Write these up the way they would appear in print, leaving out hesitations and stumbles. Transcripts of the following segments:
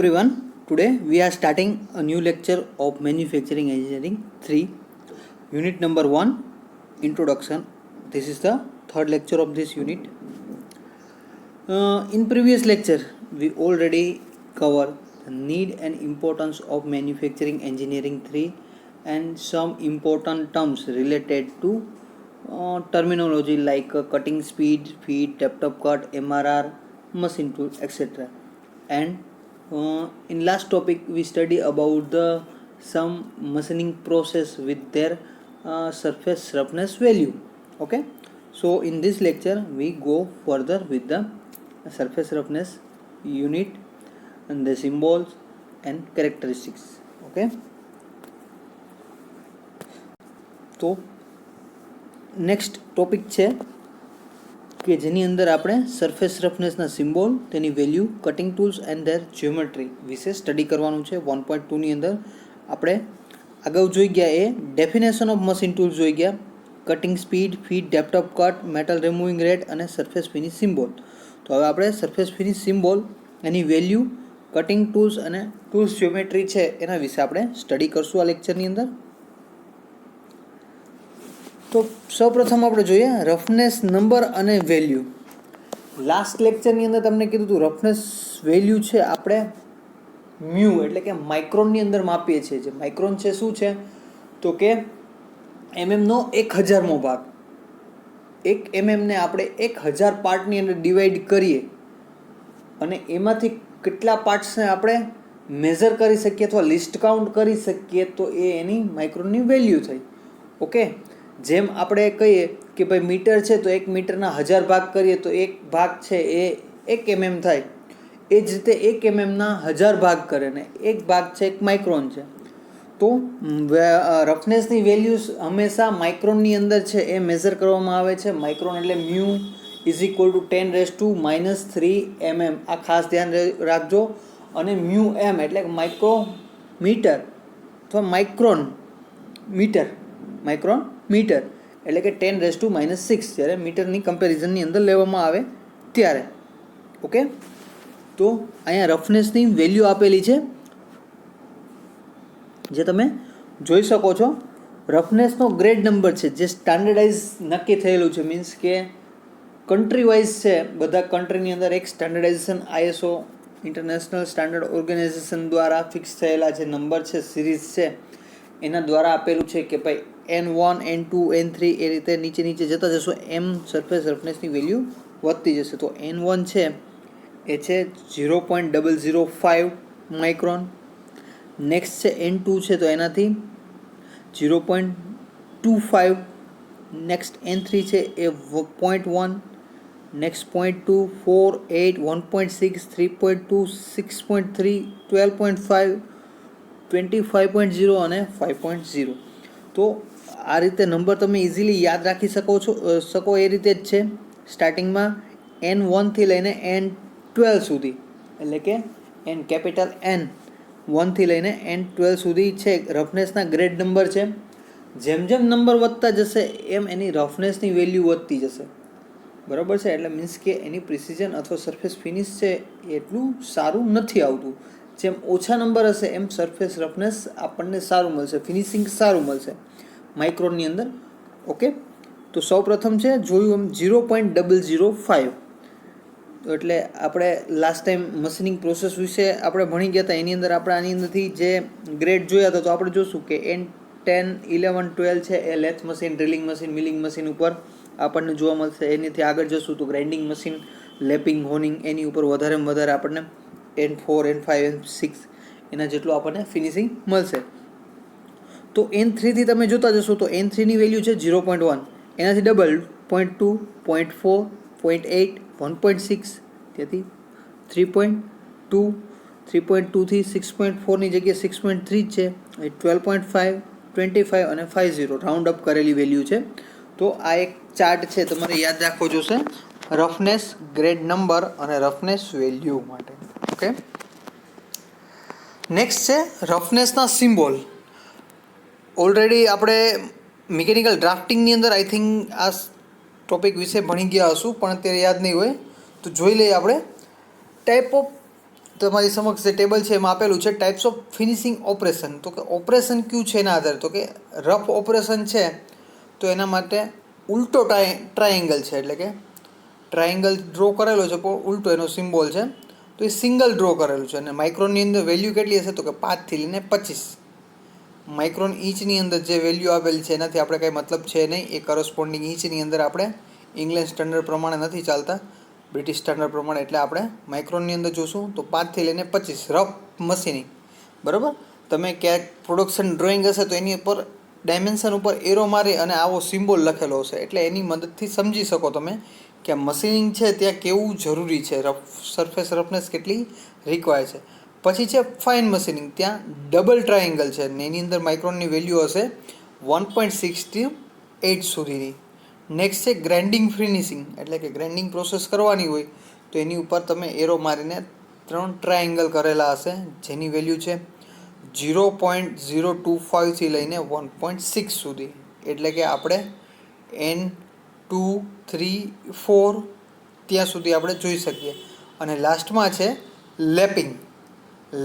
everyone. Today we are starting a new lecture of Manufacturing Engineering 3, Unit number 1, Introduction. This is the third lecture of this unit. In previous lecture, we already covered the need and importance of Manufacturing Engineering 3 and some important terms related to terminology like cutting speed, feed, tap-top cut, MRR, machine tool, etc. And in last topic we study about the some machining process with their surface roughness value. Okay, so in this lecture we go further with the surface roughness unit and the symbols and characteristics. Okay, તો next topic છે કે જેની અંદર આપણે surface રફનેસના symbol, તેની value, cutting tools and there geometry વિશે study કરવાનું છે. 1.2ની અંદર આપણે અગાઉ જોઈ ગયા એ ડેફિનેશન ઓફ મશીન ટૂલ્સ જોઈ ગયા, cutting speed, feed, depth of cut, metal removing rate અને સરફેસ ફિનિશ સિમ્બોલ. તો હવે આપણે સરફેસ ફિનિશ સિમ્બોલ, એની વેલ્યુ, કટિંગ ટૂલ્સ અને ટૂલ્સ જ્યોમેટ્રી છે એના વિશે આપણે સ્ટડી કરશું આ લેક્ચરની અંદર. તો સૌપ્રથમ આપણે જોઈએ રફનેસ નંબર અને વેલ્યુ. લાસ્ટ લેક્ચરની અંદર તમને કીધું હતું રફનેસ વેલ્યુ છે આપણે મ્યુ એટલે કે માઇક્રોનની અંદર માપીએ છીએ. જે માઇક્રોન છે શું છે તો કે એમએમનો 1000મો ભાગ. 1 એમએમને આપણે 1000 પાર્ટની અંદર ડિવાઈડ કરીએ અને એમાંથી કેટલા પાર્ટ્સને આપણે મેઝર કરી શકીએ અથવા લિસ્ટ કાઉન્ટ કરી શકીએ તો એ એની માઇક્રોનની વેલ્યુ થઈ. ઓકે, જેમ આપણે કહીએ કે ભાઈ મીટર છે તો 1 મીટરના 1000 ભાગ કરીએ તો એક ભાગ છે એ 1 mm થાય. એ જ રીતે 1 mmના 1000 ભાગ કરે ને એક ભાગ છે 1 માઇક્રોન છે. તો રફનેસની વેલ્યુઝ હંમેશા માઇક્રોનની અંદર છે એ મેઝર કરવામાં આવે છે. માઇક્રોન એટલે mu is equal to 10⁻³ mm. આ ખાસ ધ્યાન રાખજો. અને મ્યુ એમ એટલે માઇક્રોમીટર અથવા માઇક્રોન મીટર, માઇક્રોન મીટર એટલે કે 10⁻⁶ જ્યારે મીટરની કમ્પેરિઝનની અંદર લેવામાં આવે ત્યારે. ઓકે, તો અહીંયા રફનેસની વેલ્યુ આપેલી છે જે તમે જોઈ શકો છો. રફનેસનો ગ્રેડ નંબર છે જે સ્ટાન્ડર્ડાઇઝ નક્કી થયેલું છે, મીન્સ કે કન્ટ્રી વાઇઝ છે. બધા કન્ટ્રીની અંદર એક standardization ISO international standard organization દ્વારા ફિક્સ થયેલા જે નંબર છે, સિરીઝ છે, એના દ્વારા આપેલું છે કે ભાઈ N1, N2, N3 એ રીતે નીચે જતા જશો એમ સરફેસ રફનેસની વેલ્યુ વધતી જશે. તો N1 છે એ છે 0.005 માઇક્રોન. નેક્સ્ટ છે N2 છે તો એનાથી 0.25. નેક્સ્ટ N3 છે એ 0.1. નેક્સ્ટ 0.2, 4, 8, 1.6, 3.2, 6.3, 12.5, 25.0 અને 5.0. તો આ રીતે નંબર તમે ઇઝીલી યાદ રાખી શકો એ રીતે જ છે. સ્ટાર્ટિંગમાં N1 થી લઈને N12 સુધી એટલે કે N કેપિટલ N1 થી લઈને N12 સુધી છે રફનેસના ગ્રેડ નંબર છે. જેમ જેમ નંબર વધતા જશે એમ એની રફનેસની વેલ્યુ વધતી જશે. બરાબર છે? એટલે મીન્સ કે એની પ્રિસિઝન અથવા સરફેસ ફિનિશ છે એટલું સારું નથી આવતું. જેમ ઓછા નંબર હશે એમ સરફેસ રફનેસ આપણને સારું મળશે, ફિનિશિંગ સારું મળશે માઇક્રોનની અંદર. ઓકે, તો સૌ પ્રથમ છે જોયું એમ 0.005. એટલે આપણે લાસ્ટ ટાઈમ મશીનિંગ પ્રોસેસ વિશે આપણે ભણી ગયા હતા. એની અંદર આપણે આની અંદરથી જે ગ્રેડ જોયા હતા તો આપણે જોશું કે N10, 11, 12 છે એ lathe machine, drilling machine, milling machine ઉપર આપણને જોવા મળશે. એનીથી આગળ જશું તો ગ્રાઇન્ડિંગ મશીન, લેપિંગ, હોનિંગ એની ઉપર વધારેમાં વધારે આપણને N4, N5, N6 એના જેટલું આપણને ફિનિશિંગ મળશે. તો N3 થી તમે જોતા જશો તો N3ની વેલ્યુ છે 0.1, એનાથી ડબલ 0.2, 0.4, 0.8, 1.6, ત્યાંથી 3.2, 3.2 થી 6.4ની જગ્યાએ 6.3 છે, 12.5, 25 અને 50 રાઉન્ડ અપ કરેલી વેલ્યુ છે. તો આ એક ચાર્ટ છે, તમારે યાદ રાખવો જોશે રફનેસ ગ્રેડ નંબર અને રફનેસ વેલ્યુ માટે. ઓકે, નેક્સ્ટ છે રફનેસના સિમ્બોલ. ઓલરેડી આપણે મિકેનિકલ ડ્રાફ્ટિંગની અંદર આઈ થિંક આ ટોપિક વિશે ભણી ગયા હશું, પણ અત્યારે યાદ નહીં હોય તો જોઈ લઈએ આપણે. ટાઈપ ઓફ તમારી સમક્ષ જે ટેબલ છે એમાં આપેલું છે ટાઈપ્સ ઓફ ફિનિશિંગ ઓપરેશન. તો કે ઓપરેશન કયું છે એના આધારે, તો કે રફ ઓપરેશન છે તો એના માટે ઉલટો ટ્રાયેંગલ છે, એટલે કે ટ્રાયેંગલ ડ્રો કરેલો છે પણ ઉલટો એનો સિમ્બોલ છે, તો એ સિંગલ ડ્રો કરેલું છે. અને માઇક્રોનની અંદર વેલ્યુ કેટલી હશે, તો કે 5 થી લઈને 25 માઇક્રોન ઇંચની અંદર જે વેલ્યુ આપેલી છે એનાથી આપણે કંઈ મતલબ છે નહીં. એ કરસ્પોન્ડિંગ ઇંચની અંદર આપણે ઇંગ્લેન્ડ સ્ટાન્ડર્ડ પ્રમાણે નથી ચાલતા, બ્રિટિશ સ્ટાન્ડર્ડ પ્રમાણે, એટલે આપણે માઇક્રોનની અંદર જોશું તો 5 થી લઈને 25 રફ મશીનિંગ. બરાબર, તમે ક્યાંક પ્રોડક્શન ડ્રોઈંગ હશે તો એની ઉપર ડાયમેન્શન ઉપર એરો મારી અને આવો સિમ્બોલ લખેલો હશે, એટલે એની મદદથી સમજી શકો તમે કે મશીનિંગ છે ત્યાં કેવું જરૂરી છે, સરફેસ રફનેસ કેટલી રિક્વાયર છે. પછી છે ફાઇન મશીનિંગ, ત્યાં ડબલ ટ્રાયેંગલ છે ને એની અંદર માઇક્રોનની વેલ્યુ હશે 1.6 થી 8 સુધીની. નેક્સ્ટ છે ગ્રાઇન્ડિંગ ફિનિશિંગ, એટલે કે ગ્રાઇન્ડિંગ પ્રોસેસ કરવાની હોય તો એની ઉપર તમે એરો મારીને 3 ટ્રાયેંગલ કરેલા હશે જેની વેલ્યુ છે 0.025 થી લઈને 1.6 સુધી, એટલે કે આપણે N2 3 4 ત્યાં સુધી આપણે જોઈ શકીએ. અને લાસ્ટમાં છે લેપિંગ.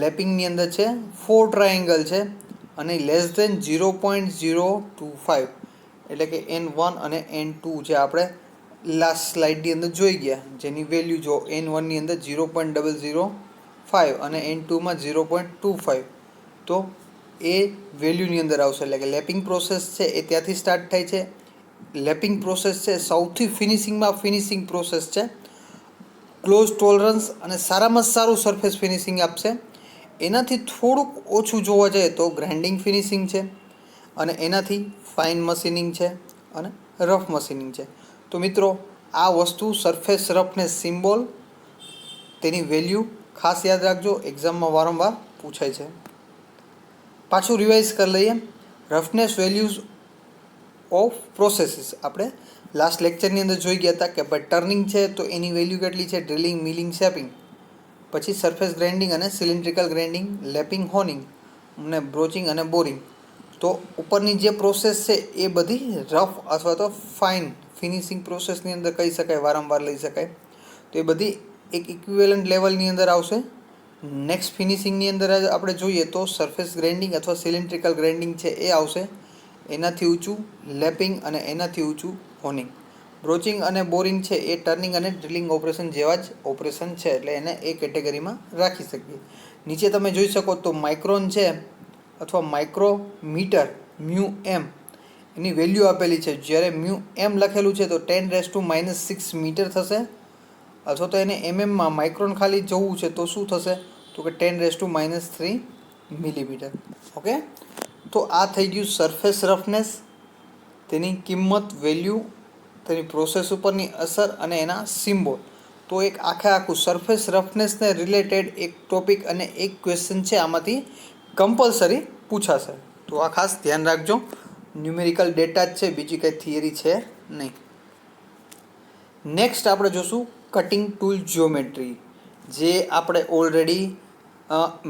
લેપિંગની અંદર છે 4 ટ્રાયેંગલ છે અને લેસ ધેન 0.025, એટલે કે N1 અને N2 જે આપણે લાસ્ટ સ્લાઇડની અંદર જોઈ ગયા, જેની વેલ્યુ જો N1ની અંદર 0.005 અને N2માં 0.25, તો એ વેલ્યુની અંદર આવશે. એટલે કે લેપિંગ પ્રોસેસ છે એ ત્યાંથી સ્ટાર્ટ થાય છે. લેપિંગ પ્રોસેસ છે સૌથી ફિનિશિંગ પ્રોસેસ છે, ક્લોઝ ટોલરન્સ અને સારામાં સારું સરફેસ ફિનિશિંગ આપશે. એનાથી થોડુંક ઓછું જોવા જઈએ તો ગ્રાઇન્ડિંગ ફિનિશિંગ છે, અને એનાથી ફાઇન મશીનિંગ છે અને રફ મશીનિંગ છે. તો મિત્રો, આ વસ્તુ સરફેસ રફનેસ સિમ્બોલ, તેની વેલ્યુ ખાસ યાદ રાખજો, એક્ઝામમાં વારંવાર પૂછાય છે. પાછું રિવાઇઝ કરી લઈએ. રફનેસ વેલ્યુઝ ઓફ પ્રોસેસીસ આપણે લાસ્ટ લેક્ચરની અંદર જોઈ ગયા હતા કે ભાઈ ટર્નિંગ છે તો એની વેલ્યુ કેટલી છે, ડ્રિલિંગ, મિલિંગ, શેપિંગ. પછી સરફેસ ગ્રાઇન્ડિંગ અને સિલિન્ડ્રિકલ ગ્રાઇન્ડિંગ, લેપિંગ, હોનિંગ અને બ્રોચિંગ અને બોરિંગ. તો ઉપરની જે પ્રોસેસ છે એ બધી રફ અથવા તો ફાઇન ફિનિશિંગ પ્રોસેસની અંદર કહી શકાય, વારંવાર લઈ શકાય. તો એ બધી એક ઇક્વિવેલન્ટ લેવલની અંદર આવશે. નેક્સ્ટ ફિનિશિંગની અંદર આપણે જોઈએ તો સરફેસ ગ્રાઇન્ડિંગ અથવા સિલિન્ડ્રિકલ ગ્રાઇન્ડિંગ છે એ આવશે, એનાથી ઊંચું લેપિંગ અને એનાથી ઊંચું હોનિંગ. બ્રોચિંગ અને બોરિંગ છે એ ટર્નિંગ અને ડ્રિલિંગ ઓપરેશન જેવા જ ઓપરેશન છે, એટલે એને એ કેટેગરીમાં રાખી શકીએ. નીચે તમે જોઈ શકો તો માઇક્રોન છે અથવા માઇક્રોમીટર મ્યુ એમ એની વેલ્યુ આપેલી છે. જ્યારે મ્યુ એમ લખેલું છે તો 10⁻⁻6 મીટર થશે, અથવા તો એને એમએમમાં માઇક્રોન ખાલી જોવું છે તો શું થશે, તો કે 10⁻³ મિલીમીટર. ઓકે, તો આ થઈ ગયું સરફેસ રફનેસ, તેની કિંમત, વેલ્યુ, તેની પ્રોસેસ ઉપરની અસર અને એના સિમ્બોલ. તો એક આખું સરફેસ રફનેસને રિલેટેડ એક ટોપિક અને એક ક્વેશ્ચન છે આમાંથી કમ્પલસરી પૂછાશે. તો આ ખાસ ધ્યાન રાખજો, ન્યુમેરિકલ ડેટા જ છે, બીજી કંઈ થિયરી છે નહીં. નેક્સ્ટ આપણે જોશું કટિંગ ટૂલ જ્યોમેટ્રી, જે આપણે ઓલરેડી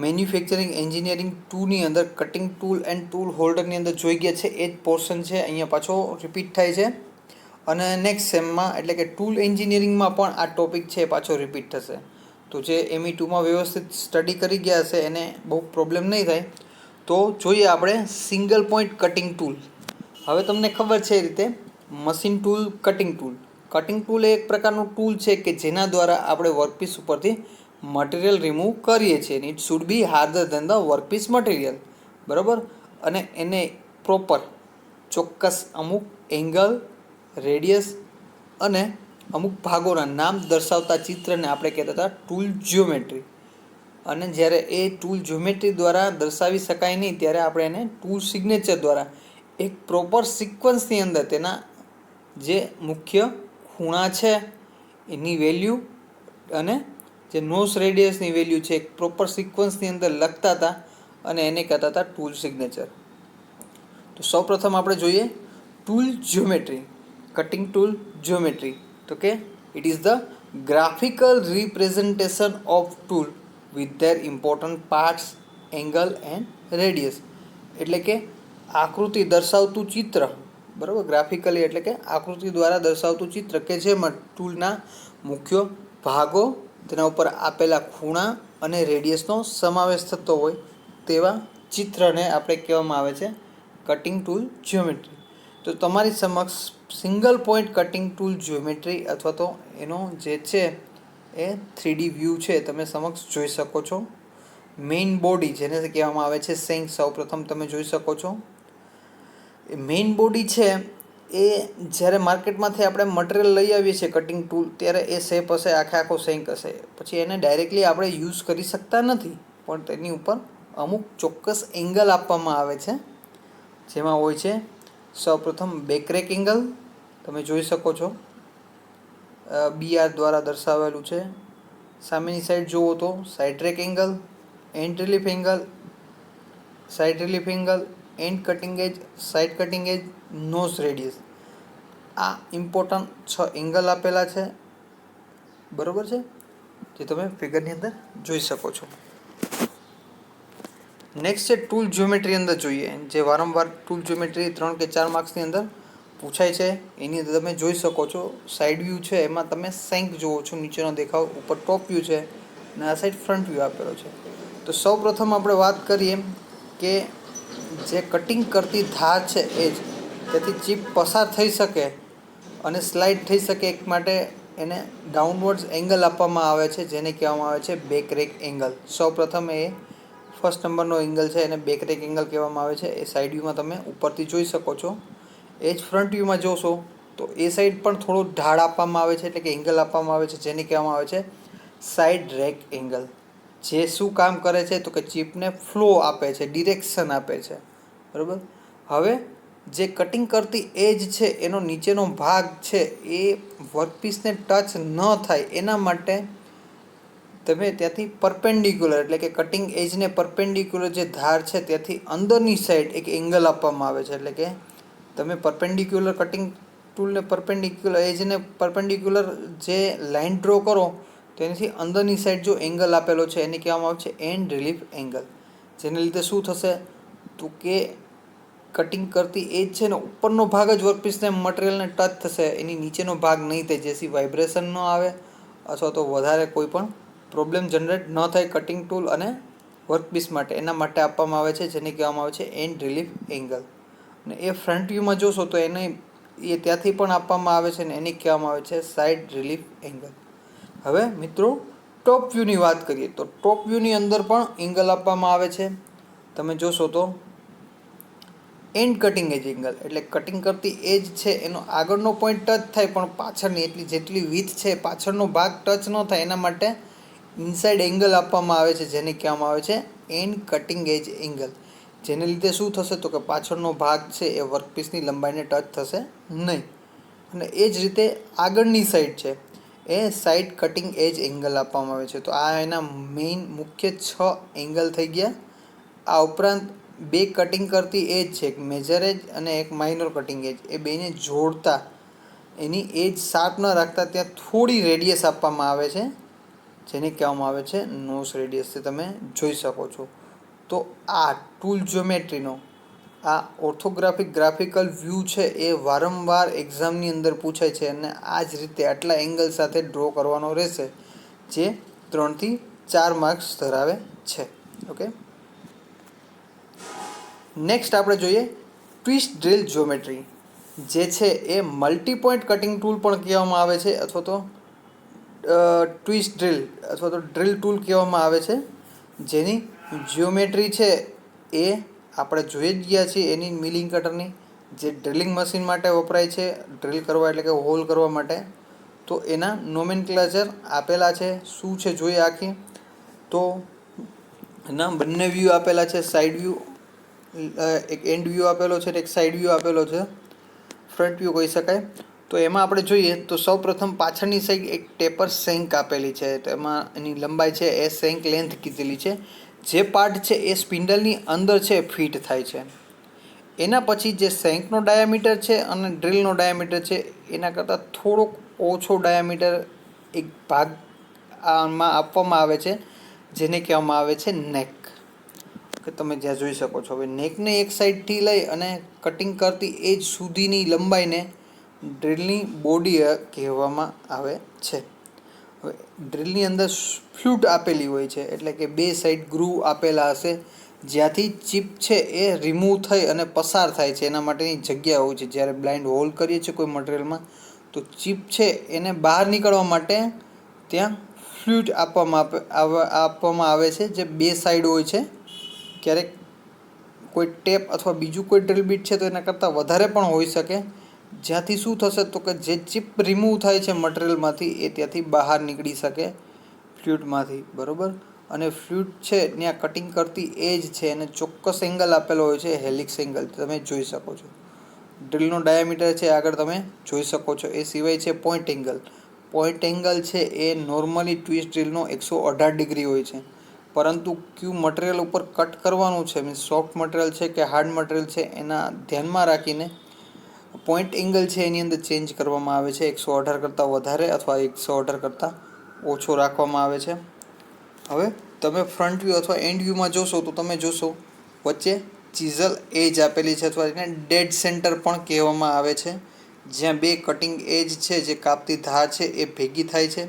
મેન્યુફેક્ચરિંગ એન્જિનિયરિંગ 2ની અંદર કટિંગ ટૂલ એન્ડ ટૂલ હોલ્ડરની અંદર જોઈ ગયા છે. એ જ પોર્શન છે અહીંયા પાછો રિપીટ થાય છે. અને નેક્સ્ટ સેમમાં એટલે કે ટૂલ એન્જિનિયરિંગમાં પણ આ ટોપિક છે એ પાછો રિપીટ થશે. તો જે ME2માં વ્યવસ્થિત સ્ટડી કરી ગયા હશે એને બહુ પ્રોબ્લેમ નહીં થાય. તો જોઈએ આપણે સિંગલ પોઈન્ટ કટિંગ ટૂલ. હવે તમને ખબર છે એ રીતે machine tool, cutting tool. Cutting tool એ એક પ્રકારનું ટૂલ છે કે જેના દ્વારા આપણે વર્કપીસ ઉપરથી મટીરિયલ રિમૂવ કરીએ છીએ. It should be harder than the workpiece material, બરાબર. અને એને પ્રોપર ચોક્કસ અમુક એંગલ, રેડિયસ અને અમુક ભાગોના નામ દર્શાવતા ચિત્રને આપણે કહેતા હતા ટૂલ જ્યોમેટ્રી. અને જ્યારે એ ટૂલ જ્યોમેટ્રી દ્વારા દર્શાવી શકાય નહીં ત્યારે આપણે એને ટૂલ સિગ્નેચર દ્વારા એક પ્રોપર સિક્વન્સની અંદર તેના જે મુખ્ય ખૂણા છે એની વેલ્યુ અને જે નોઝ રેડિયસની વેલ્યુ છે એક પ્રોપર સિક્વન્સની અંદર લખતા હતા અને એને કહેતા હતા ટૂલ સિગ્નેચર. તો સૌપ્રથમ આપણે જોઈએ tool geometry, cutting tool geometry. તો કે it is the graphical representation of tool with their important parts, angle and radius. એટલે કે આકૃતિ દર્શાવતું ચિત્ર, બરાબર. ગ્રાફિકલી એટલે કે આકૃતિ દ્વારા દર્શાવતું ચિત્ર કે જેમાં ટૂલના મુખ્ય ભાગો, તેના ઉપર આપેલા ખૂણા અને રેડિયસનો સમાવેશ થતો હોય તેવા ચિત્રને આપણે કહેવામાં આવે છે કટિંગ ટૂલ જ્યોમેટ્રી. તો તમારી સમક્ષ single point cutting tool geometry અથવા તો એનો જે છે એ 3D વ્યૂ છે તમે સમક્ષ જોઈ શકો છો. મેઇન બોડી જેને કહેવામાં આવે છે સેન્ક, સૌપ્રથમ તમે જોઈ શકો છો. એ મેઇન બોડી છે એ જ્યારે માર્કેટમાંથી આપણે મટીરિયલ લઈ આવીએ છીએ કટિંગ ટૂલ ત્યારે એ શેપ હશે, આખો સેન્ક હશે. પછી એને ડાયરેક્ટલી આપણે યુઝ કરી શકતા નથી, પણ તેની ઉપર અમુક ચોક્કસ એંગલ આપવામાં આવે છે, જેમાં હોય છે સૌપ્રથમ બેકરેક એંગલ તમે જોઈ શકો છો, BR દ્વારા દર્શાવેલું છે. સામેની સાઈડ જુઓ તો side rake angle, end relief angle, side relief angle, end cutting edge, side cutting edge, nose radius. આ ઇમ્પોર્ટન્ટ 6 એંગલ આપેલા છે, બરોબર છે, જે તમે ફિગરની અંદર જોઈ શકો છો. નેક્સ્ટ છે ટૂલ જ્યોમેટ્રી અંદર જોઈએ, જે વારંવાર ટૂલ જ્યોમેટ્રી 3 કે 4 માર્ક્સની અંદર પૂછાય છે. એની અંદર તમે જોઈ શકો છો સાઈડ વ્યૂ છે, એમાં તમે સેન્ક જુઓ છો, નીચેનો દેખાવ, ઉપર ટોપ વ્યૂ છે અને આ સાઈડ ફ્રન્ટ વ્યૂ આપેલો છે. તો સૌપ્રથમ આપણે વાત કરીએ કે જે કટિંગ કરતી ધાર છે એ જ તેથી ચીપ પસાર થઈ શકે અને સ્લાઇડ થઈ શકે એક માટે એને ડાઉનવર્ડ્સ એંગલ આપવામાં આવે છે, જેને કહેવામાં આવે છે બેકરેક એંગલ. સૌપ્રથમ એ ફર્સ્ટ નંબરનો એંગલ છે એને બેકરેક એંગલ કહેવામાં આવે છે. એ સાઈડ વ્યૂમાં તમે ઉપરથી જોઈ શકો છો. એ જ ફ્રન્ટ વ્યૂમાં જોશો તો એ સાઈડ પણ થોડો ઢાળ આપવામાં આવે છે, એટલે કે એંગલ આપવામાં આવે છે, જેને કહેવામાં આવે છે સાઈડ રેક એંગલ. જે શું કામ કરે છે તો કે ચીપને ફ્લો આપે છે, ડિરેક્શન આપે છે, બરાબર. હવે જે કટિંગ કરતી એજ છે એનો નીચેનો ભાગ છે એ વર્કપીસને ટચ ન થાય એના માટે તમે ત્યાંથી પરપેન્ડિક્યુલર, એટલે કે કટિંગ એજને પરપેન્ડિક્યુલર જે ધાર છે ત્યાંથી અંદરની સાઈડ એક એંગલ આપવામાં આવે છે. એટલે કે તમે પરપેન્ડિક્યુલર કટિંગ ટૂલને પરપેન્ડિક્યુલર એજને પરપેન્ડિક્યુલર જે લાઇન ડ્રો કરો તેનાથી અંદરની સાઈડ જો એંગલ આપેલો છે એને કહેવામાં આવે છે એન્ડ રિલીફ એંગલ. જેને લીધે શું થશે તો કે કટિંગ કરતી એજ છે ને ઉપરનો ભાગ જ વર્કપીસને મટીરિયલને ટચ થશે, એની નીચેનો ભાગ નહીં થાય, જેથી વાઇબ્રેશન ન આવે અથવા તો વધારે કોઈ પણ પ્રોબ્લેમ જનરેટ ન થાય કટિંગ ટૂલ અને વર્કપીસ માટે. એના માટે આપવામાં આવે છે, જેને કહેવામાં આવે છે એન્ડ રિલીફ એંગલ. અને એ ફ્રન્ટ વ્યૂમાં જોશો તો એને એ ત્યાંથી પણ આપવામાં આવે છે ને એને કહેવામાં આવે છે સાઈડ રિલીફ એંગલ. હવે મિત્રો ટોપ વ્યૂની વાત કરીએ તો ટોપ વ્યૂની અંદર પણ એંગલ આપવામાં આવે છે. તમે જોશો તો એન્ડ કટિંગ એજ એંગલ, એટલે કટિંગ કરતી એજ છે એનો આગળનો પોઈન્ટ ટચ થાય પણ પાછળની એટલી જેટલી વિથ છે પાછળનો ભાગ ટચ ન થાય એના માટે ઇનસાઇડ એંગલ આપવામાં આવે છે, જેને કહેવામાં આવે છે એન્ડ કટિંગ એજ એંગલ. જેને લીધે શું થશે તો કે પાછળનો ભાગ છે એ વર્કપીસની લંબાઈને ટચ થશે નહીં. અને એ જ રીતે આગળની સાઈડ છે એ સાઈડ કટિંગ એજ એંગલ આપવામાં આવે છે. તો આ એના મેઇન મુખ્ય 6 એંગલ થઈ ગયા. આ ઉપરાંત 2 કટિંગ કરતી એજ છે, એક મેજર એજ અને એક માઇનર કટિંગ એજ. એ બેને જોડતા એની એજ શાર્પ ન રાખતા ત્યાં થોડી રેડિયસ આપવામાં આવે છે, જેને કહેવામાં આવે છે નોઝ રેડિયસ. તમે જોઈ શકો છો. તો આ ટૂલ જ્યોમેટ્રીનો આ ઓર્થોગ્રાફિક ગ્રાફિકલ વ્યૂ છે એ વારંવાર એક્ઝામની અંદર પૂછાય છે અને આ જ રીતે આટલા એંગલ સાથે ડ્રો કરવાનો રહેશે, જે 3 થી 4 માર્ક્સ ધરાવે છે. ઓકે, નેક્સ્ટ આપણે જોઈએ ટ્વિસ્ટ ડ્રિલ જ્યોમેટ્રી, જે છે એ મલ્ટી પોઈન્ટ કટિંગ ટૂલ પણ કહેવામાં આવે છે, અથવા તો ટ્વિસ્ટ ડ્રિલ અથવા તો ડ્રિલ ટૂલ કહેવામાં આવે છે. જેની જ્યોમેટ્રી છે એ આપણે જોઈ જ ગયા છીએ એની મિલિંગ કટરની, જે ડ્રિલિંગ મશીન માટે વપરાય છે, ડ્રિલ કરવા એટલે કે હોલ કરવા માટે. તો એના નોમેનક્લેચર આપેલા છે, શું છે જોઈએ આખી. તો એના બંને વ્યૂ આપેલા છે, સાઈડ વ્યૂ, એક એન્ડ વ્યૂ આપેલો છે, એક સાઈડ વ્યૂ આપેલો છે, ફ્રન્ટ વ્યૂ કહી શકાય. તો એમાં આપણે જોઈએ તો સૌપ્રથમ પાછળની સાઈડ એક ટેપર સેન્ક આપેલી છે, તો એમાં એની લંબાઈ છે એ સેન્ક લેન્થ કીધેલી છે. જે પાર્ટ છે એ સ્પિન્ડલની અંદર છે ફિટ થાય છે. એના પછી જે સેન્કનો ડાયામીટર છે અને ડ્રિલનો ડાયામીટર છે એના કરતાં થોડોક ઓછો ડાયામીટર એક ભાગ આમાં આપવામાં આવે છે, જેને કહેવામાં આવે છે નેક, કે તમે જ્યાં જોઈ શકો છો. હવે નેકને એક સાઈડથી લઈ અને કટિંગ કરતી એજ સુધીની લંબાઈને ડ્રિલની બોડી કહેવામાં આવે છે. હવે ડ્રિલની અંદર ફ્લૂટ આપેલી હોય છે, એટલે કે બે સાઈડ ગ્રુવ આપેલા હશે જ્યાંથી ચીપ છે એ રિમૂવ થઈ અને પસાર થાય છે એના માટેની જગ્યા હોય છે. જ્યારે બ્લાઇન્ડ હોલ કરીએ છીએ કોઈ મટીરિયલમાં તો ચીપ છે એને બહાર નીકળવા માટે ત્યાં ફ્લૂટ આપવામાં આવે છે જે બે સાઈડ હોય છે. ક્યારેક કોઈ ટેપ અથવા બીજું કોઈ ડ્રિલ બીટ છે તો એના કરતાં વધારે પણ હોઈ શકે, જ્યાંથી શું થશે તો કે જે ચીપ રિમૂવ થાય છે મટીરિયલમાંથી એ ત્યાંથી બહાર નીકળી શકે ફ્લૂટમાંથી, બરાબર. અને ફ્લૂટ છે ત્યાં કટિંગ કરતી એજ છે એને ચોક્કસ એંગલ આપેલો હોય છે, હેલિક્સ એંગલ તમે જોઈ શકો છો. ડ્રિલનો ડાયામીટર છે આગળ તમે જોઈ શકો છો. એ સિવાય છે પોઈન્ટ એંગલ. પોઈન્ટ એંગલ છે એ નોર્મલી ટ્વિસ્ટ ડ્રિલનો 118 ડિગ્રી હોય છે, પરંતુ ક્યુ મટીરિયલ ઉપર કટ કરવાનું છે, મીન્સ સોફ્ટ મટીરિયલ છે કે હાર્ડ મટીરિયલ છે એના ધ્યાનમાં રાખીને પોઈન્ટ એંગલ છે એની અંદર ચેન્જ કરવામાં આવે છે. 118 કરતાં વધારે અથવા 118 કરતાં ઓછો રાખવામાં આવે છે. હવે તમે ફ્રન્ટ વ્યૂ અથવા એન્ડ વ્યૂમાં જોશો તો તમે જોશો વચ્ચે ચીઝલ એજ આપેલી છે અથવા એને ડેડ સેન્ટર પણ કહેવામાં આવે છે, જ્યાં બે કટિંગ એજ છે જે કાપતી ધાર છે એ ભેગી થાય છે.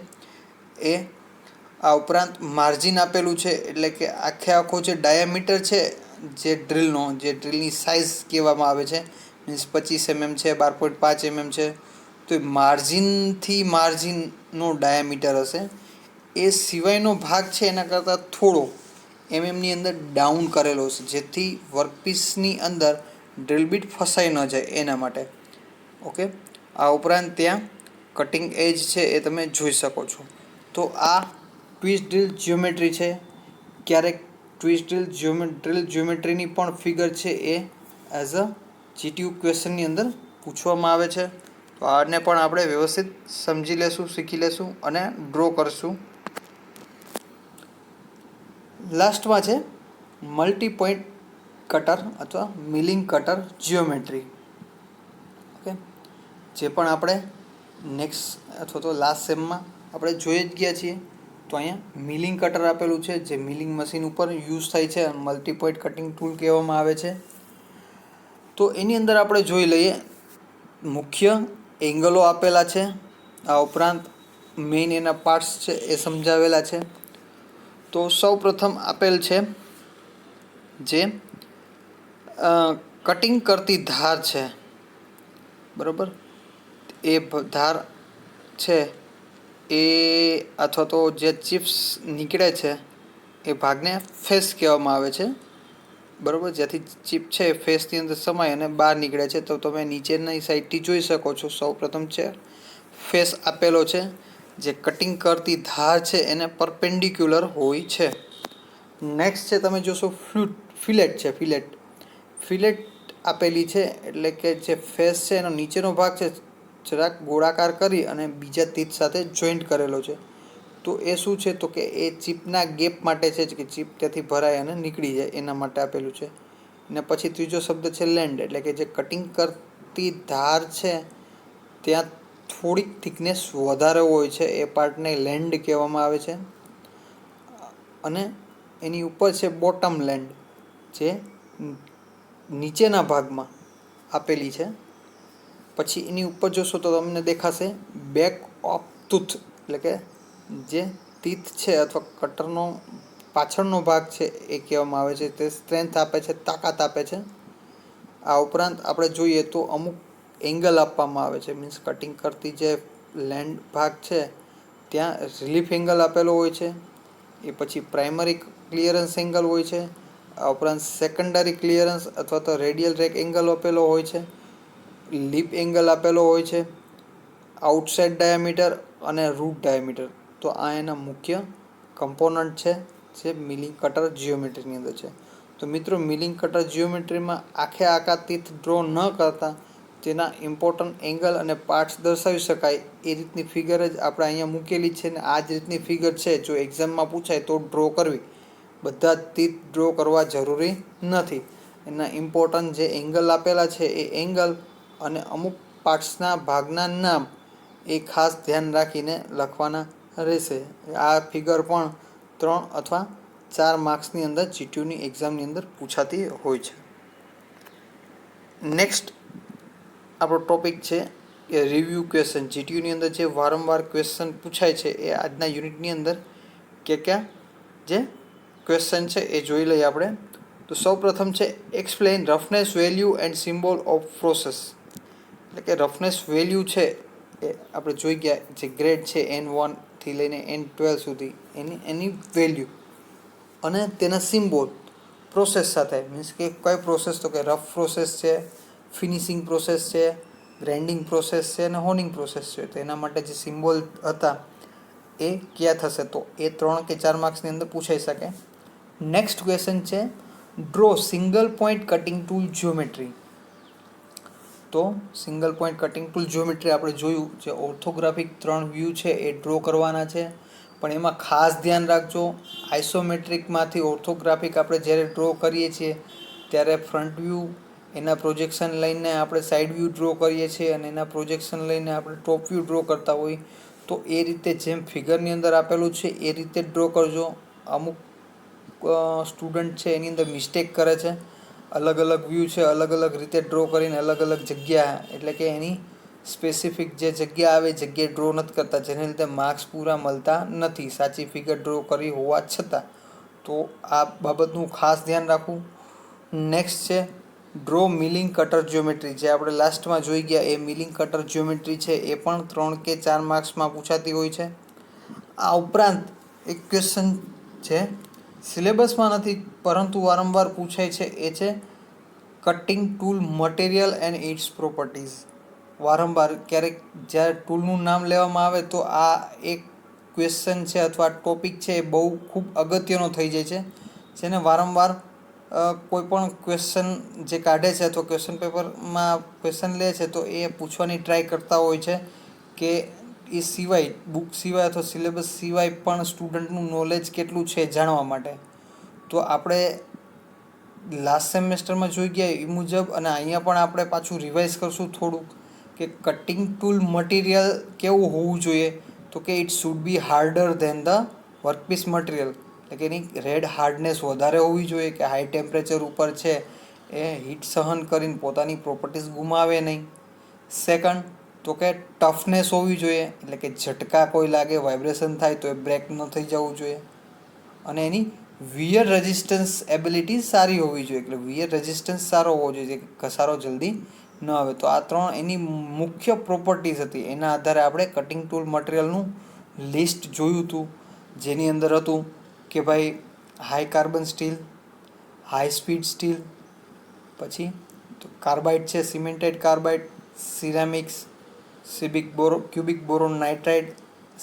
એ આ ઉપરાંત માર્જિન આપેલું છે, એટલે કે આખો જે ડાયામીટર છે જે ડ્રિલની સાઇઝ કહેવામાં આવે છે, મીન્સ 25 mm છે, 12.5 mm છે, તો એ માર્જિનનો ડાયામીટર હશે. એ સિવાયનો ભાગ છે એના કરતાં થોડો એમએમની અંદર ડાઉન કરેલો છે, જેથી વર્કપીસની અંદર ડ્રિલ બીટ ફસાઈ ન જાય એના માટે. ઓકે. આ ઉપરાંત ત્યાં કટિંગ એજ છે એ તમે જોઈ શકો છો. તો આ ટ્વિસ્ટ ડ્રિલ જ્યોમેટ્રી છે. ક્યારેક ટ્વિસ્ટ ડ્રિલ જ્યોમેટ્રીની પણ ફિગર છે એ એઝ અ જીટીયુ ક્વેશ્ચનની અંદર પૂછવામાં આવે છે. તો આને પણ આપણે વ્યવસ્થિત સમજી લેશું, શીખી લેશું અને ડ્રો કરશું. લાસ્ટમાં છે મલ્ટી પોઈન્ટ કટર અથવા મિલિંગ કટર જિયોમેટ્રી. ઓકે, જે પણ આપણે નેક્સ્ટ અથવા તો લાસ્ટ સેમમાં આપણે જોઈ જ ગયા છીએ. તો અહીંયા મિલિંગ કટર આપેલું છે જે મિલિંગ મશીન ઉપર યુઝ થાય છે, મલ્ટી પોઈન્ટ કટિંગ ટૂલ કહેવામાં આવે છે. તો એની અંદર આપણે જોઈ લઈએ, મુખ્ય એંગલો આપેલા છે. આ ઉપરાંત મેઇન એના પાર્ટ્સ છે એ સમજાવેલા છે. તો સૌ પ્રથમ આપેલ છે જે કટિંગ કરતી ધાર છે, બરાબર. એ ધાર છે એ અથવા તો જે ચિપ્સ નીકળે છે એ ભાગને ફેસ કહેવામાં આવે છે, બરાબર. જ્યાંથી ચિપ છે ફેસની અંદર સમાય અને બહાર નીકળે છે. તો તમે નીચેની સાઈડથી જોઈ શકો છો. સૌ પ્રથમ છે ફેસ આપેલો છે, જે કટિંગ કરતી ધાર છે એને પરપેન્ડિક્યુલર હોય છે. નેક્સ્ટ છે તમે જોશો ફિલેટ આપેલી છે, એટલે કે જે ફેસ છે એનો નીચેનો ભાગ છે જરાક ગોળાકાર કરી અને બીજા તીત સાથે જોઈન્ટ કરેલો છે. તો એ શું છે તો કે એ ચીપના ગેપ માટે છે કે ચીપ ત્યાંથી ભરાય અને નીકળી જાય એના માટે આપેલું છે. ને પછી ત્રીજો શબ્દ છે લેન્ડ, એટલે કે જે કટિંગ કરતી ધાર છે ત્યાં થોડીક થિકનેસ વધારે હોય છે, એ પાર્ટને લેન્ડ કહેવામાં આવે છે. અને એની ઉપર છે બોટમ લેન્ડ, જે નીચેના ભાગમાં આપેલી છે. પછી એની ઉપર જોશો તો તમને દેખાશે બેક ઓફ ટૂથ, એટલે કે જે તીથ છે અથવા કટરનો પાછળનો ભાગ છે એ કહેવામાં આવે છે. તે સ્ટ્રેન્થ આપે છે, તાકાત આપે છે. આ ઉપરાંત આપણે જોઈએ તો અમુક એંગલ આપવામાં આવે છે, મીન્સ કટિંગ કરતી જે લેન્ડ ભાગ છે ત્યાં રિલીફ એંગલ આપેલો હોય છે. એ પછી પ્રાઇમરી ક્લિયરન્સ એંગલ હોય છે. આ ઉપરાંત સેકન્ડરી ક્લિયરન્સ અથવા તો રેડિયલ રેક એંગલ આપેલો હોય છે. લીપ એંગલ આપેલો હોય છે. આઉટસાઇડ ડાયામીટર અને રૂટ ડાયામીટર. તો આ એના મુખ્ય કમ્પોનન્ટ છે જે મિલિંગ કટર જિયોમેટ્રીની અંદર છે. તો મિત્રો, મિલિંગ કટર જિયોમેટ્રીમાં આખા તીથ ડ્રો ન કરતા તેના ઇમ્પોર્ટન્ટ એંગલ અને પાર્ટ્સ દર્શાવી શકાય એ રીતની ફિગર જ આપણે અહીંયા મૂકેલી છે. ને આ જ રીતની ફિગર છે જો એક્ઝામમાં પૂછાય તો ડ્રો કરવી. બધા જ તીથ ડ્રો કરવા જરૂરી નથી. એના ઇમ્પોર્ટન્ટ જે એંગલ આપેલા છે એ એંગલ અને અમુક પાર્ટ્સના ભાગના નામ એ ખાસ ધ્યાન રાખીને લખવાના રહેશે. આ ફિગર પણ 3 અથવા 4 માર્ક્સની અંદર જીટીયુની એક્ઝામની અંદર પૂછાતી હોય છે. નેક્સ્ટ આપણો ટોપિક છે રિવ્યૂ ક્વેશ્ચન જીટીયુની અંદર જે વારંવાર ક્વેશ્ચન પૂછાય છે એ આજના યુનિટની અંદર ક્યાં જે ક્વેશ્ચન છે એ જોઈ લઈએ આપણે. તો સૌપ્રથમ છે explain roughness value and symbol off process. એટલે કે રફનેસ વેલ્યુ છે એ આપણે જોઈ ગયા, જે ગ્રેડ છે N1થી લઈને N12 સુધી એની વેલ્યુ અને તેના સિમ્બોલ પ્રોસેસ સાથે, મીન્સ કે કઈ પ્રોસેસ, તો કે રફ પ્રોસેસ છે, ફિનિશિંગ પ્રોસેસ છે, ગ્રાઇન્ડિંગ પ્રોસેસ છે અને હોનિંગ પ્રોસેસ છે. તો એના માટે જે સિમ્બોલ હતા એ ક્યાં થશે, તો એ 3 કે 4 માર્ક્સની અંદર પૂછાઈ શકે. નેક્સ્ટ ક્વેશ્ચન છે draw single point cutting tool geometry. તો single point cutting tool geometry આપણે જોયું, જે ઓર્થોગ્રાફિક 3 વ્યૂ છે એ ડ્રો કરવાના છે. પણ એમાં ખાસ ધ્યાન રાખજો, આઇસોમેટ્રિકમાંથી ઓર્થોગ્રાફિક આપણે જ્યારે ડ્રો કરીએ છીએ ત્યારે ફ્રન્ટ વ્યૂ એના પ્રોજેક્શન લઈને આપણે સાઈડ વ્યૂ ડ્રો કરીએ છીએ અને એના પ્રોજેક્શન લઈને આપણે ટોપ વ્યૂ ડ્રો કરતા હોઈએ. તો એ રીતે જેમ ફિગરની અંદર આપેલું છે એ રીતે ડ્રો કરજો. અમુક સ્ટુડન્ટ છે એની અંદર મિસ્ટેક કરે છે, અલગ અલગ વ્યૂ છે અલગ અલગ રીતે ડ્રો કરીને અલગ અલગ જગ્યા, એટલે કે એની સ્પેસિફિક જે જગ્યા આવે એ જગ્યાએ ડ્રો નથી કરતા, જેને લીધે માર્ક્સ પૂરા મળતા નથી સાચી ફિગર ડ્રો કરી હોવા છતાં. તો આ બાબતનું ખાસ ધ્યાન રાખવું. નેક્સ્ટ છે ડ્રો મિલિંગ કટર જ્યોમેટ્રી. જે આપણે લાસ્ટમાં જોઈ ગયા એ મિલિંગ કટર જ્યોમેટ્રી છે એ પણ 3 કે 4 માર્ક્સમાં પૂછાતી હોય છે. આ ઉપરાંત એક ક્વેશ્ચન છે, સિલેબસમાં નથી પરંતુ વારંવાર પૂછાય છે, એ છે cutting tool material and its properties. વારંવાર ક્યારેક જ્યારે ટૂલનું નામ લેવામાં આવે તો આ એક ક્વેશ્ચન છે અથવા ટોપિક છે એ બહુ ખૂબ અગત્યનો થઈ જાય છે, જેને વારંવાર કોઈ પણ ક્વેશ્ચન જે કાઢે છે અથવા ક્વેશ્ચન પેપરમાં ક્વેશ્ચન લે છે તો એ પૂછવાની ટ્રાય કરતા હોય છે કે એ સિવાય, બુક સિવાય અથવા સિલેબસ સિવાય પણ સ્ટુડન્ટનું નોલેજ કેટલું છે જાણવા માટે. તો આપણે લાસ્ટ સેમેસ્ટરમાં જોઈ ગયા એ મુજબ અને અહીંયા પણ આપણે પાછું રિવાઇઝ કરશું થોડુંક, કે કટિંગ ટૂલ મટીરિયલ કેવું હોવું જોઈએ, તો કે it should be harder than the workpiece material. એટલે કે એની રેડ હાર્ડનેસ વધારે હોવી જોઈએ, કે હાઈ ટેમ્પરેચર ઉપર છે એ હીટ સહન કરીને પોતાની પ્રોપર્ટીઝ ગુમાવે નહીં. સેકન્ડ, તો કે ટફનેસ હોવી જોઈએ, એટલે કે ઝટકા કોઈ લાગે, વાઇબ્રેશન થાય તો એ બ્રેક ન થઈ જવું જોઈએ. અને એની વિયર રેઝિસ્ટન્સ એબિલિટી સારી હોવી જોઈએ, એટલે વિયર રેઝિસ્ટન્સ સારો હોવો જોઈએ, ઘસારો જલ્દી ન આવે. તો આ 3 એની મુખ્ય પ્રોપર્ટીઝ હતી. એના આધારે આપણે કટિંગ ટૂલ મટીરિયલનું લિસ્ટ જોયું હતું, જેની અંદર હતું કે ભાઈ high carbon steel, high speed steel, પછી તો કાર્બાઇડ છે cemented carbide, ceramics, cubic boron nitride,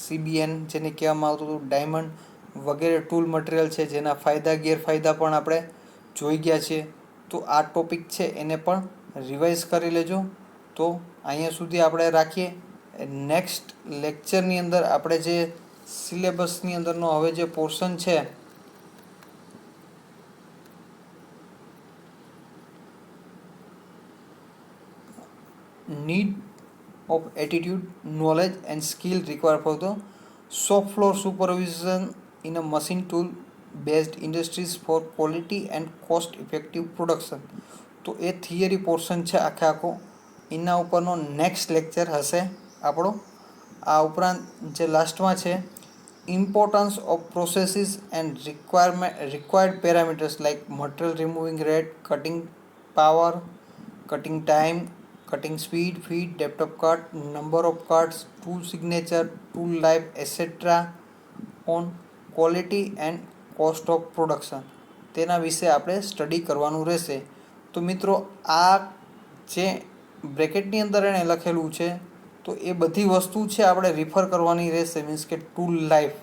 CBN જેને કહેવામાં આવતું હતું, ડાયમંડ વગેરે ટૂલ મટીરિયલ છે, જેના ફાયદા ગેરફાયદા પણ આપણે જોઈ ગયા છીએ. તો આ ટોપિક છે એને પણ રિવાઇઝ કરી લેજો. તો અહીંયા સુધી આપણે રાખીએ. નેક્સ્ટ લેક્ચરની અંદર આપણે જે સિલેબસની અંદરનો હવે જે પોર્શન છે need of attitude, knowledge and skill required for the shop floor supervision in a machine tool based industries for quality and cost effective production. તો એ થિયરી પોર્શન છે આખે આખો, એના ઉપરનો નેક્સ્ટ લેક્ચર હશે આપણો. આ ઉપરાંત જે લાસ્ટમાં છે importance of processes and required parameters like material removing rate, cutting power, cutting time, cutting speed, feed, depth of cut, number of cuts, tool signature, tool life, etc. on quality and cost of production. તેના વિશે આપણે study કરવાનું રહેશે. તો મિત્રો આ જે બ્રેકેટની અંદર એણે લખેલું છે તો એ બધી વસ્તુ છે આપણે રિફર કરવાની રહેશે. મીન્સ કે ટૂલ લાઈફ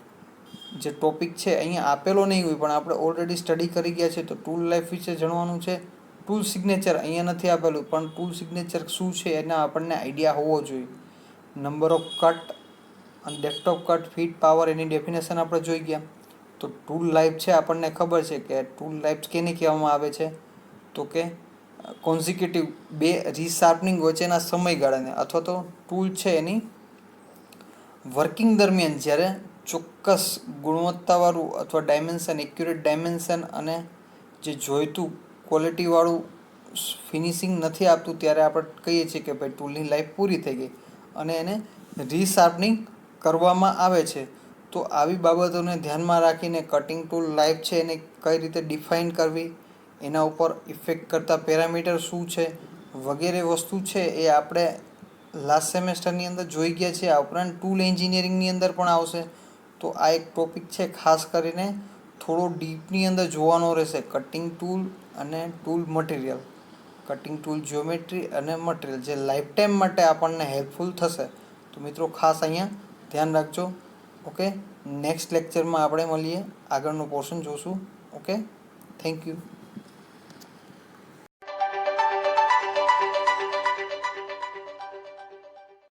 જે ટોપિક છે અહીંયા આપેલો નહીં હોય પણ આપણે ઓલરેડી સ્ટડી કરી ગયા છે, તો ટૂલ લાઈફ વિશે જાણવાનું છે. ટૂલ સિગ્નેચર અહીંયા નથી આપેલું, પણ ટૂલ સિગ્નેચર શું છે એના આપણને આઈડિયા હોવો જોઈએ. નંબર ઓફ કટ અને depth of cut, feed, power, એની ડેફિનેશન આપણે જોઈ ગયા. તો ટૂલ લાઈફ છે આપણને ખબર છે કે ટૂલ લાઈફ કેને કહેવામાં આવે છે, તો કે કોન્ઝિક્યુટિવ 2 રીશાર્પનિંગ વચ્ચેના સમયગાળાને, અથવા તો ટૂલ છે એની વર્કિંગ દરમિયાન જ્યારે ચોક્કસ ગુણવત્તાવાળું અથવા ડાયમેન્શન, એક્યુરેટ ડાયમેન્શન અને જે જોઈતું ક્વોલિટીવાળું ફિનિશિંગ નથી આપતું ત્યારે આપણે કહીએ છીએ કે ભાઈ ટૂલની લાઈફ પૂરી થઈ ગઈ. અને એને રીશાર્પનિંગ કરવામાં આવે છે. તો આવી બાબતોને ધ્યાનમાં રાખીને કટિંગ ટૂલ લાઈફ છે એને કઈ રીતે ડિફાઇન કરવી, એના ઉપર ઇફેક્ટ કરતા પેરામીટર શું છે વગેરે વસ્તુ છે એ આપણે લાસ્ટ સેમેસ્ટરની અંદર જોઈ ગયા છે. આ ઉપરાંત ટૂલ એન્જિનિયરિંગની અંદર પણ આવશે. તો આ એક ટોપિક છે ખાસ કરીને થોડો ડીપની અંદર જોવાનો રહેશે. કટિંગ ટૂલ અને tool material, cutting tool geometry અને મટીરિયલ જે લાઈફ ટાઈમ માટે આપણને હેલ્પફુલ થશે. તો મિત્રો ખાસ અહીંયા ધ્યાન રાખજો. ઓકે, નેક્સ્ટ લેક્ચરમાં આપણે મળીએ, આગળનું પોર્શન જોશું. Okay, thank you.